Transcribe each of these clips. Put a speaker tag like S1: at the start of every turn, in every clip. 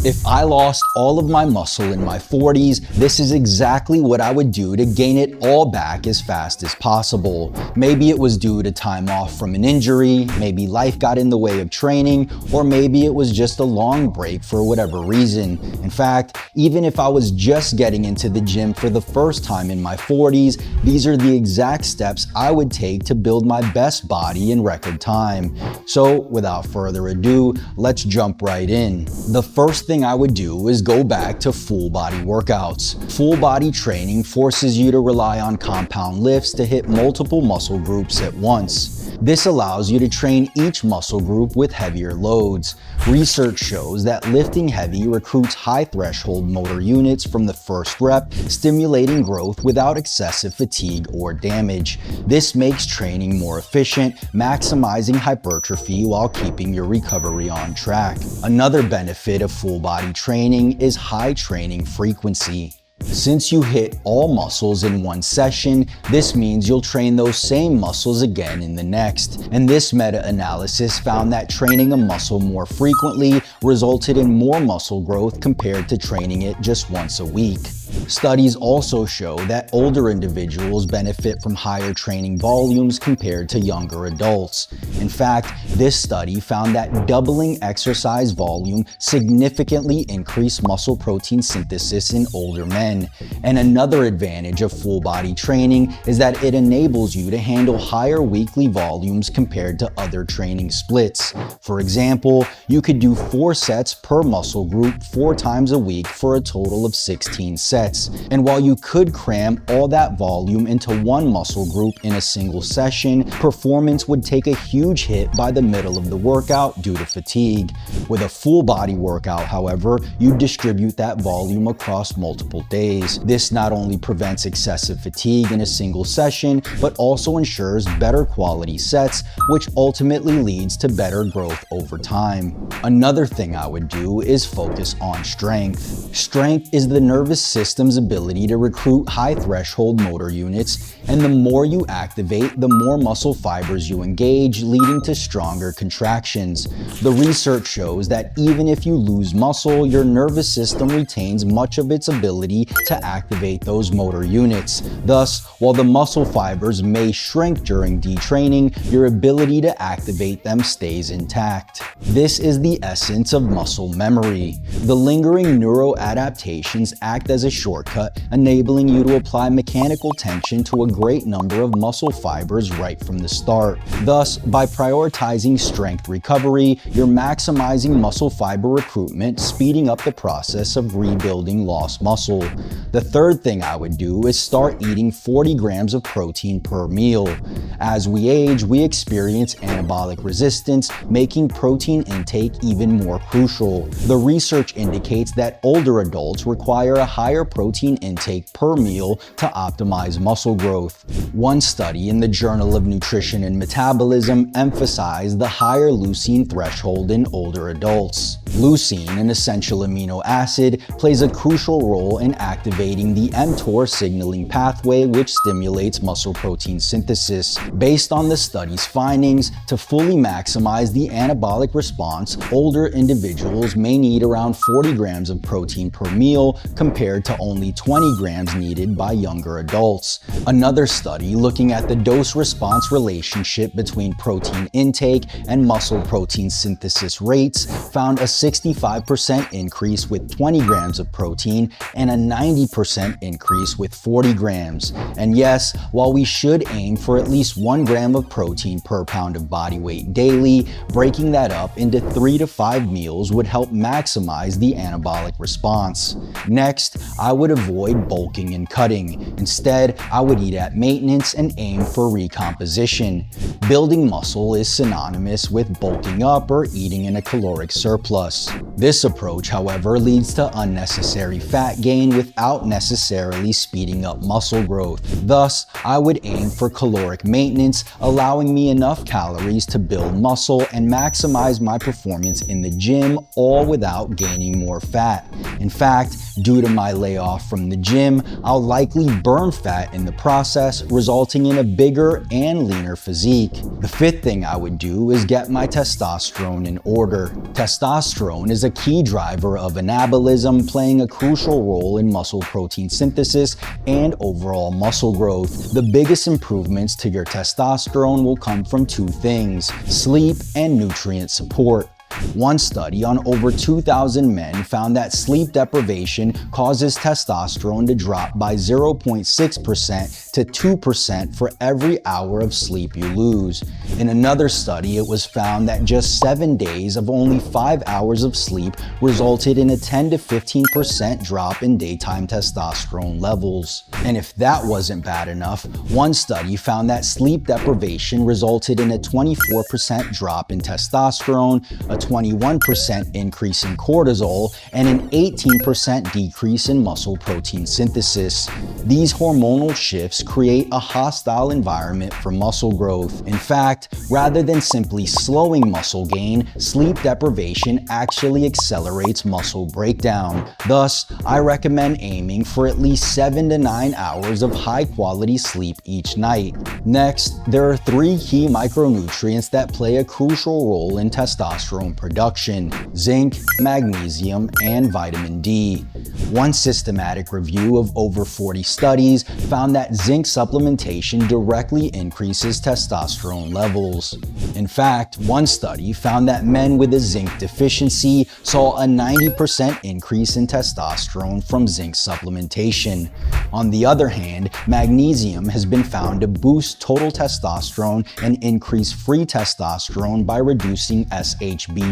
S1: If I lost all of my muscle in my 40s, this is exactly what I would do to gain it all back as fast as possible. Maybe it was due to time off from an injury, maybe life got in the way of training, or maybe it was just a long break for whatever reason. In fact, even if I was just getting into the gym for the first time in my 40s, these are the exact steps I would take to build my best body in record time. So without further ado, let's jump right in. The first thing I would do is go back to full body workouts. Full body training forces you to rely on compound lifts to hit multiple muscle groups at once. This allows you to train each muscle group with heavier loads. Research shows that lifting heavy recruits high threshold motor units from the first rep, stimulating growth without excessive fatigue or damage. This makes training more efficient, maximizing hypertrophy while keeping your recovery on track. Another benefit of full body training is high training frequency. Since you hit all muscles in one session, this means you'll train those same muscles again in the next. And this meta-analysis found that training a muscle more frequently resulted in more muscle growth compared to training it just once a week. Studies also show that older individuals benefit from higher training volumes compared to younger adults. In fact, this study found that doubling exercise volume significantly increased muscle protein synthesis in older men. And another advantage of full body training is that it enables you to handle higher weekly volumes compared to other training splits. For example, you could do 4 sets per muscle group 4 times a week for a total of 16 sets. And while you could cram all that volume into one muscle group in a single session, performance would take a huge hit by the middle of the workout due to fatigue. With a full body workout, however, you distribute that volume across multiple days. This not only prevents excessive fatigue in a single session, but also ensures better quality sets, which ultimately leads to better growth over time. Another thing I would do is focus on strength. Strength is the nervous system's ability to recruit high threshold motor units, and the more you activate, the more muscle fibers you engage, leading to stronger contractions. The research shows that even if you lose muscle, your nervous system retains much of its ability to activate those motor units. Thus, while the muscle fibers may shrink during detraining, your ability to activate them stays intact. This is the essence of muscle memory. The lingering neuroadaptations act as a shortcut, enabling you to apply mechanical tension to a great number of muscle fibers right from the start. Thus, by prioritizing strength recovery, you're maximizing muscle fiber recruitment, speeding up the process of rebuilding lost muscle. The third thing I would do is start eating 40 grams of protein per meal. As we age, we experience anabolic resistance, making protein intake even more crucial. The research indicates that older adults require a higher protein intake per meal to optimize muscle growth. One study in the Journal of Nutrition and Metabolism emphasized the higher leucine threshold in older adults. Leucine, an essential amino acid, plays a crucial role in activating the mTOR signaling pathway, which stimulates muscle protein synthesis. Based on the study's findings, to fully maximize the anabolic response, older individuals may need around 40 grams of protein per meal compared to only 20 grams needed by younger adults. Another study looking at the dose-response relationship between protein intake and muscle protein synthesis rates found a 65% increase with 20 grams of protein and a 90% increase with 40 grams. And yes, while we should aim for at least 1 gram of protein per pound of body weight daily, breaking that up into 3 to 5 meals would help maximize the anabolic response. Next, I would avoid bulking and cutting. Instead, I would eat at maintenance and aim for recomposition. Building muscle is synonymous with bulking up or eating in a caloric surplus. This approach, however, leads to unnecessary fat gain without necessarily speeding up muscle growth. Thus, I would aim for caloric maintenance, allowing me enough calories to build muscle and maximize my performance in the gym, all without gaining more fat. In fact, due to my layer day off from the gym, I'll likely burn fat in the process, resulting in a bigger and leaner physique. The fifth thing I would do is get my testosterone in order. Testosterone is a key driver of anabolism, playing a crucial role in muscle protein synthesis and overall muscle growth. The biggest improvements to your testosterone will come from two things: sleep and nutrient support. One study on over 2,000 men found that sleep deprivation causes testosterone to drop by 0.6% to 2% for every hour of sleep you lose. In another study, it was found that just 7 days of only 5 hours of sleep resulted in a 10 to 15% drop in daytime testosterone levels. And if that wasn't bad enough, one study found that sleep deprivation resulted in a 24% drop in testosterone, a 21% increase in cortisol, and an 18% decrease in muscle protein synthesis. These hormonal shifts create a hostile environment for muscle growth. In fact, rather than simply slowing muscle gain, sleep deprivation actually accelerates muscle breakdown. Thus, I recommend aiming for at least 7 to 9 hours of high-quality sleep each night. Next, there are 3 key micronutrients that play a crucial role in testosterone production: zinc, magnesium, and vitamin D. One systematic review of over 40 studies found that zinc supplementation directly increases testosterone levels. In fact, one study found that men with a zinc deficiency saw a 90% increase in testosterone from zinc supplementation. On the other hand, magnesium has been found to boost total testosterone and increase free testosterone by reducing SHBG,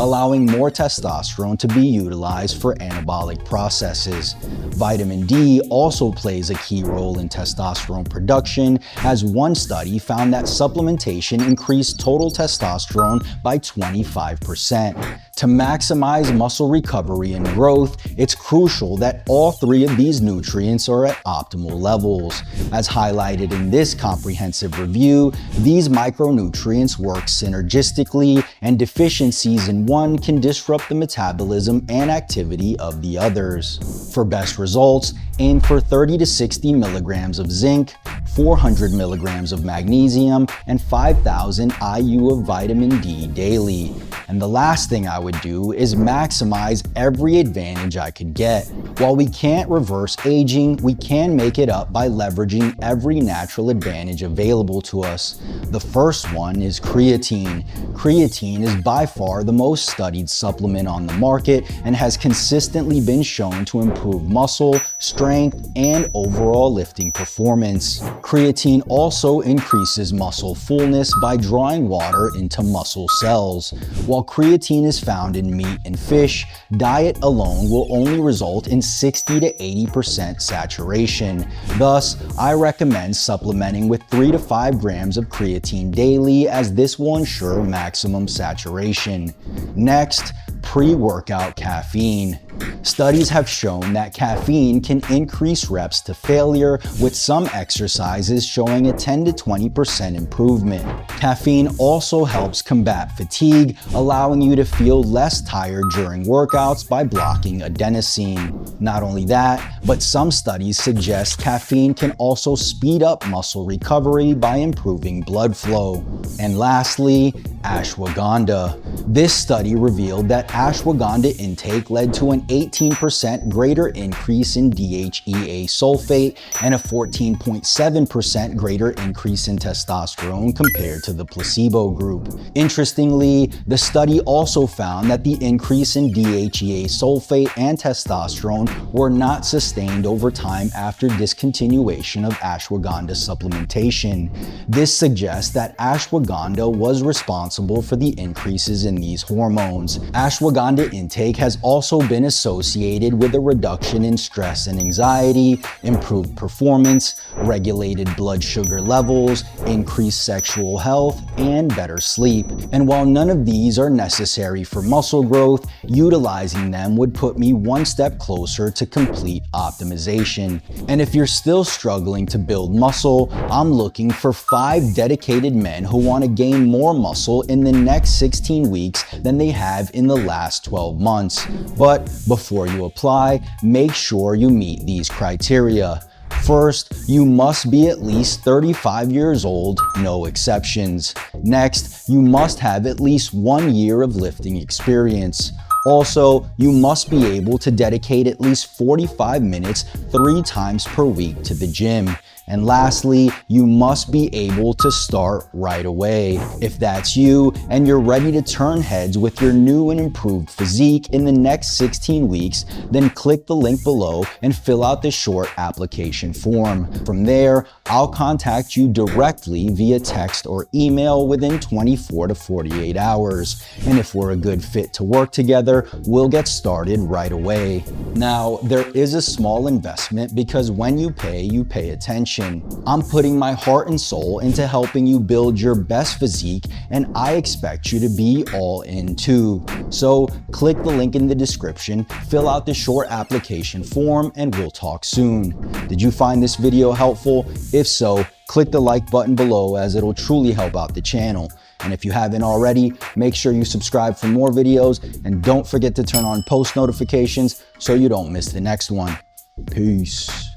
S1: allowing more testosterone to be utilized for anabolic processes. Vitamin D also plays a key role in testosterone production, as one study found that supplementation increased total testosterone by 25%. To maximize muscle recovery and growth, it's crucial that all 3 of these nutrients are at optimal levels. As highlighted in this comprehensive review, these micronutrients work synergistically, and deficiencies in one can disrupt the metabolism and activity of the others. For best results, aim for 30 to 60 milligrams of zinc, 400 milligrams of magnesium, and 5,000 IU of vitamin D daily. And the last thing I would do is maximize every advantage I could get. While we can't reverse aging, we can make it up by leveraging every natural advantage available to us. The first one is creatine. Creatine is by far the most studied supplement on the market and has consistently been shown to improve muscle, strength, and overall lifting performance. Creatine also increases muscle fullness by drawing water into muscle cells. While creatine is found in meat and fish, diet alone will only result in 60 to 80% saturation. Thus, I recommend supplementing with 3 to 5 grams of creatine daily, as this will ensure maximum saturation. Next, pre-workout caffeine. Studies have shown that caffeine can increase reps to failure, with some exercises showing a 10 to 20% improvement. Caffeine also helps combat fatigue, allowing you to feel less tired during workouts by blocking adenosine. Not only that, but some studies suggest caffeine can also speed up muscle recovery by improving blood flow. And lastly, ashwagandha. This study revealed that ashwagandha intake led to an 18% greater increase in DHEA sulfate and a 14.7% greater increase in testosterone compared to the placebo group. Interestingly, the study also found that the increase in DHEA sulfate and testosterone were not sustained over time after discontinuation of ashwagandha supplementation. This suggests that ashwagandha was responsible for the increases in these hormones. Ashwagandha intake has also been associated with a reduction in stress and anxiety, improved performance, regulated blood sugar levels, increased sexual health, and better sleep. And while none of these are necessary for muscle growth, utilizing them would put me one step closer to complete optimization. And if you're still struggling to build muscle, I'm looking for 5 dedicated men who want to gain more muscle in the next 16 weeks than they have in the last 12 months. But Before you apply, make sure you meet these criteria. First, you must be at least 35 years old, no exceptions. Next, you must have at least 1 year of lifting experience. Also, you must be able to dedicate at least 45 minutes 3 times per week to the gym. And lastly, you must be able to start right away. If that's you and you're ready to turn heads with your new and improved physique in the next 16 weeks, then click the link below and fill out the short application form. From there, I'll contact you directly via text or email within 24 to 48 hours. And if we're a good fit to work together, we'll get started right away. Now, there is a small investment because when you pay attention. I'm putting my heart and soul into helping you build your best physique, and I expect you to be all in too. So click the link in the description, fill out the short application form, and we'll talk soon. Did you find this video helpful? If so, click the like button below as it'll truly help out the channel. And if you haven't already, make sure you subscribe for more videos, and don't forget to turn on post notifications so you don't miss the next one. Peace.